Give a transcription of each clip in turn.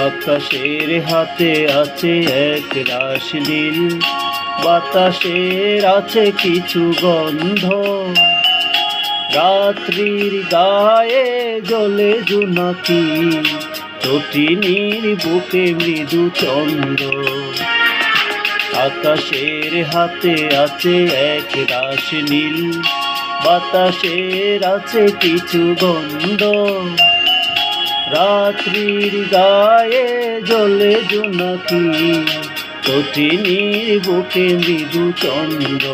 আকাশের হাতে আছে এক রাশ নীল, বাতাসের আছে কিছু গন্ধ, রাত্রির গায়ে জ্বলে জোনাকি, তটিনীর বুকে মৃদু চন্দ্র। আকাশের হাতে আছে এক রাশ নীল, বাতাসের আছে কিছু গন্ধ, রাত্রির গায়ে জ্বলে জোনাকি, তটিনীর বুকে মৃদু চন্দ্র।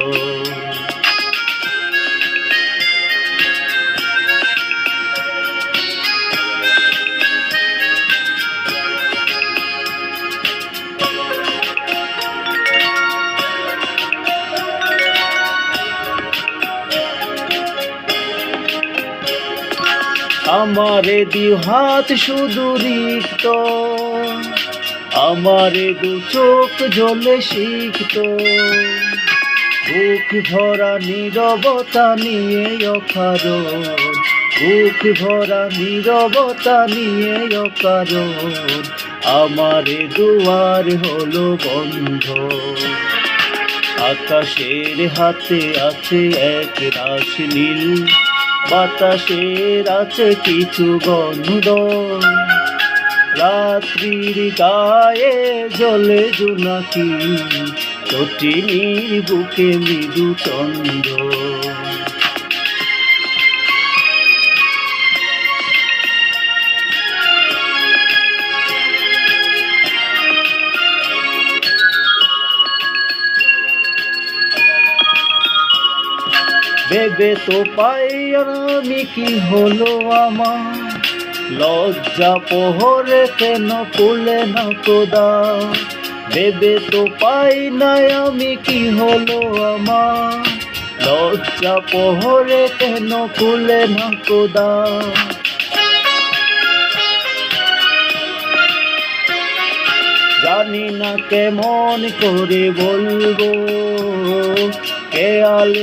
আমারে দু হাত শুধু রিক্ত, আমারে দু চোখ জ্বলে সিক্ত, বুক ভরা নীরবতা নিয়ে অকারণ, বুক ভরা নীরবতা নিয়ে অকারণ, আমারে দুয়ার হলো বন্ধ। আকাশের হাতে আছে এক রাশ নীল, বাতাসের আছে কিছু গন্ধ, রাত্রির গায়ে জ্বলে জোনাকি, তটিনীর বুকে মৃদু চন্দ্র। ভেবে তো পাই আমি কি হলো আমার, লজ্জা পোহরে কেন কুলে না কোদা। ভেবে তো পাই নাই আমি কি হলো আমার, লজ্জা পোহরে কেন কুলে না কোদা। জানি না কেমন করে বলবো, খেয়াল